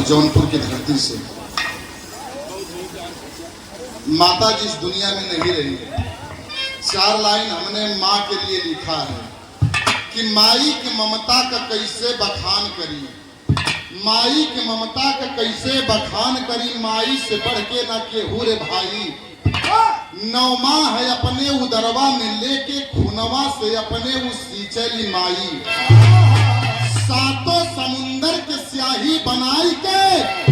जौनपुर की धरती से। माता जिस दुनिया में नहीं रही, 4 लाइन हमने माँ के लिए लिखा है कि माई की ममता का कैसे बखान करी, माई की ममता का कैसे बखान करी, माई से बढ़ के ना केहू रे भाई। 9 माह है अपने उदरवा में लेके खूनवा से अपने उस सींचली माई। 7 समुंदर के स्याही बनाई के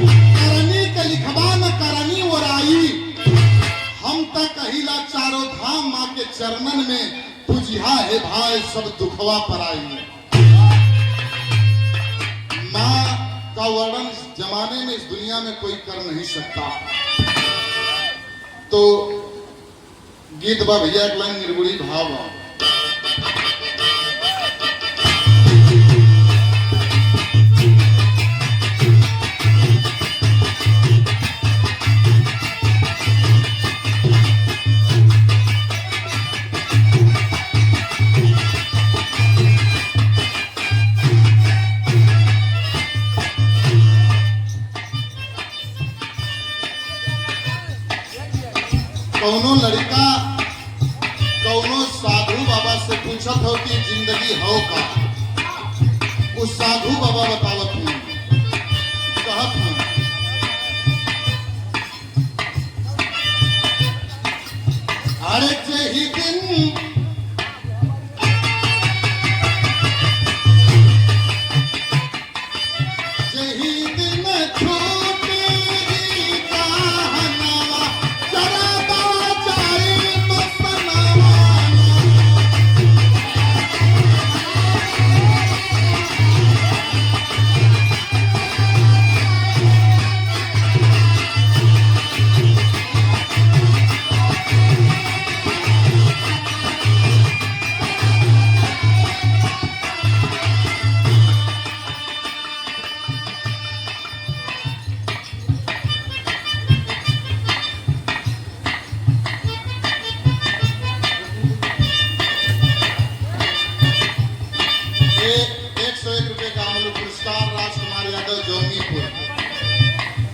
करनी के लिखवा न करनी ओराई। हम तक कहिला चारों धाम माँ के चरणन में पूजिहा है भाई सब दुखवा पर आई। माँ का वर्णन इस जमाने में इस दुनिया में कोई कर नहीं सकता। तो गीत बा भैया एक लाइन निर्गुणी भाव बा। कौनो लड़का कौनो साधु बाबा से पूछत हो कि जिंदगी हो का, उस साधु बाबा बतावत हूँ, कहत हूँ अरे जही दिन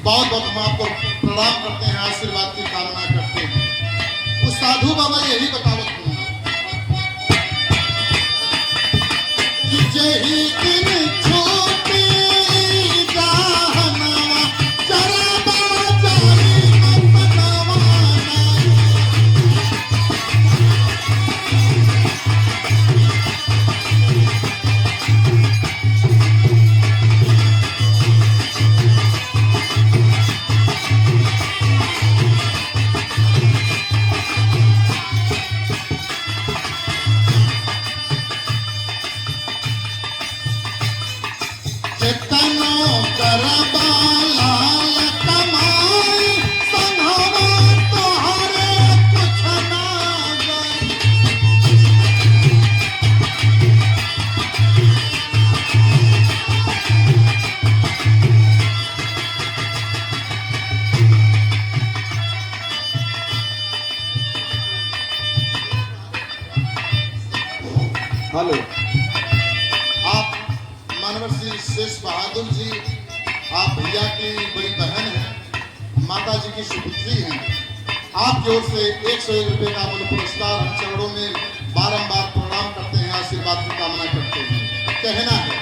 बहुत बहुत हम आपको प्रणाम करते हैं, आशीर्वाद की कामना करते हैं। उस साधु बाबा यही बतावत हूँ कि जही दिन छोटी जहनवा चरबा जाई मनवा। हेलो, आप मानवर श्री शेष बहादुर जी, आप भैया की बड़ी बहन हैं, माता जी की सुपुत्री हैं। आपकी ओर से 101 रुपये का अमूल्य पुरस्कार हम चरणों में बारंबार प्रणाम करते हैं, आशीर्वाद की कामना करते हैं। कहना है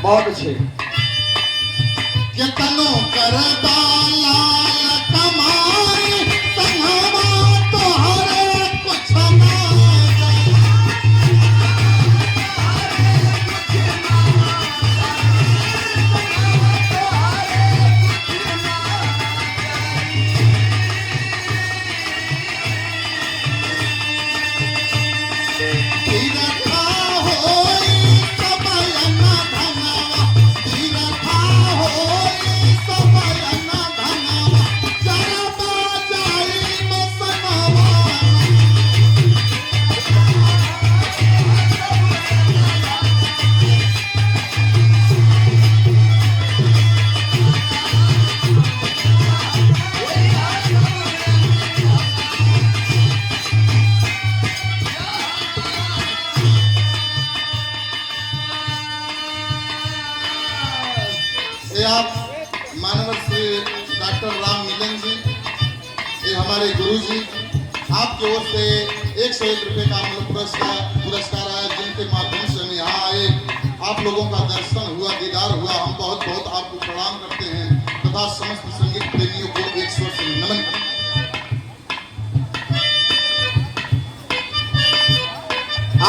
बहुत अच्छे तनो कर बाला कमाई संघवा तोहरे कुछ ना। ये आप मानव श्री डॉक्टर राम मिलन जी, ये हमारे गुरु जी, आपकी ओर से 101 रुपये का पुरस्कार आया, जिनके माध्यम से हम यहाँ आए, आप लोगों का दर्शन हुआ, दीदार हुआ। हम बहुत बहुत आपको प्रणाम करते हैं तथा समस्त संगीत प्रेमियों को एक स्वर से नमन करते हैं।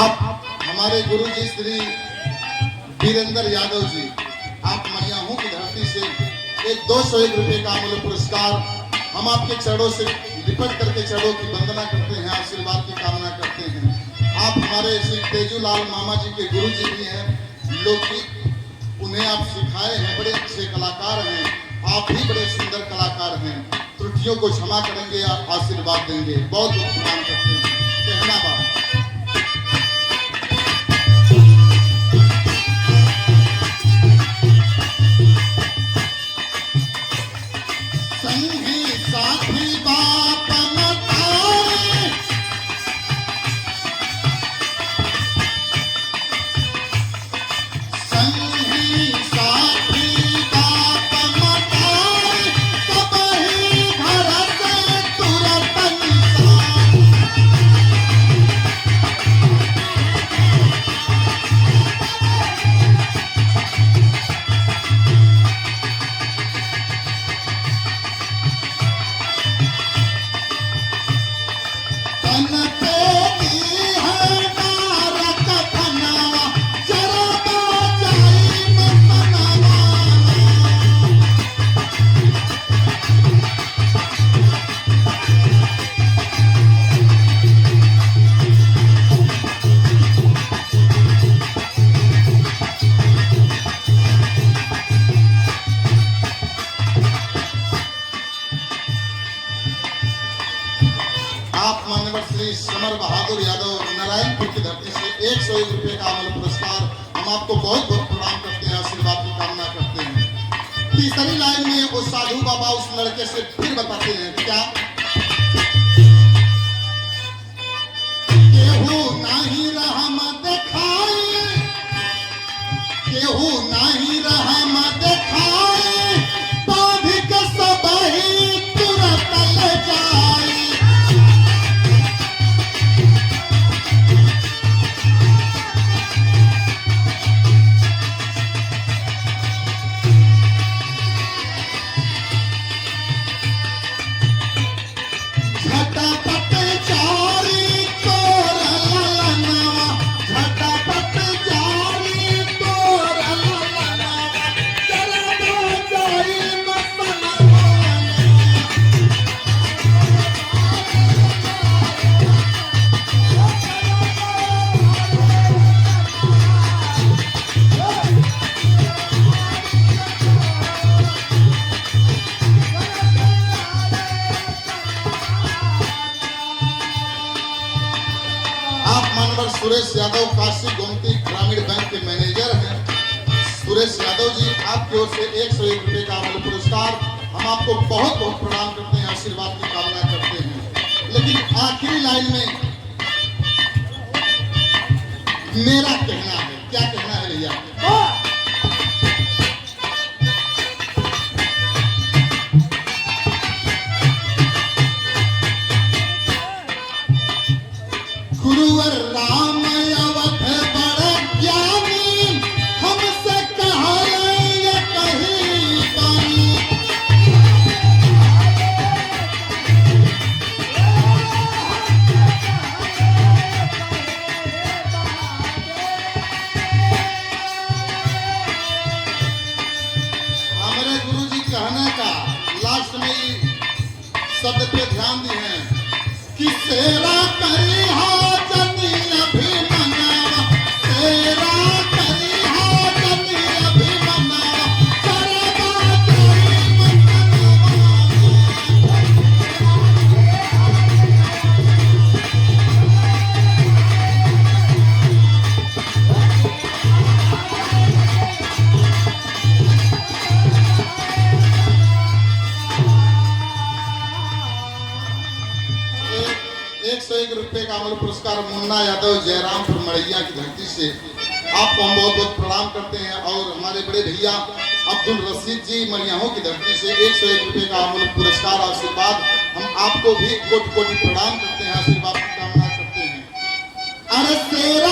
आप हमारे गुरु जी श्री वीरेंद्र यादव जी, आप मनियाहू की धरती से एक 201 रुपये का मूल्य पुरस्कार हम आपके चरणों से लिपट करके चरणों की वंदना करते हैं, आशीर्वाद की कामना करते हैं। आप हमारे श्री तेजूलाल मामा जी के गुरु जी भी हैं, लोकगीत उन्हें आप सिखाए हैं, बड़े अच्छे कलाकार हैं, आप भी बड़े सुंदर कलाकार हैं। त्रुटियों को क्षमा करेंगे, आशीर्वाद देंगे। बहुत बहुत प्रणाम करते हैं। कहना बात संगी साथी बाप मताए, संगी साथी बाप मताए, सबही घर से तुरत निसाए। तन पे दी है नारक धनवा, जरबा जाई मनवा। आप माननीय श्री समर बहादुर यादव नारायणपुर की धरती से 101 रुपये का अमल पुरस्कार हम आपको बहुत बहुत प्रणाम करते हैं, आशीर्वाद की कामना करते हैं। तीसरी लाइन में वो साधु बाबा उस लड़के से फिर बताते हैं क्या, केहू नहीं रहम देखाए, केहू नहीं रहम देखाए, बांध के सबही तुरत ले जाए। झटापट जारी तोर ललनवा, झटापट जारी तोर ललनवा, जरबा जाई मनवा। आप मानवर सुरेश यादव काशी गोमती ग्रामीण बैंक के मैनेजर हैं। सुरेश यादव जी, आपकी ओर से 101 रुपये का अमल पुरस्कार हम आपको बहुत बहुत प्रणाम करते हैं, आशीर्वाद की कामना करते हैं। लेकिन आखिरी लाइन में मेरा कहना है, क्या कहना है भैया, गुरुवर राम अवध बड़ ज्ञानी, हमसे कहले ये कही बानी। हमारे गुरु जी कहने का लास्ट में ही शब्द पे ध्यान दिए हैं कि सेरा करी हाजनी अभिमन्यवा, सेरा करी हाजनी अभिमन्यवा, जरबा जाई मनवा। एक 101 रुपये का अमल पुरस्कार मुन्ना यादव जयरामपुर मड़ैया की धरती से आपको हम बहुत बहुत प्रणाम करते हैं। और हमारे बड़े भैया अब्दुल रशीद जी मरियाहों की धरती से 101 रुपए का अमूल्य पुरस्कार आशीर्वाद हम आपको भी कोटि कोटि प्रणाम करते हैं, आशीर्वाद की कामना करते हैं। अरे शेरा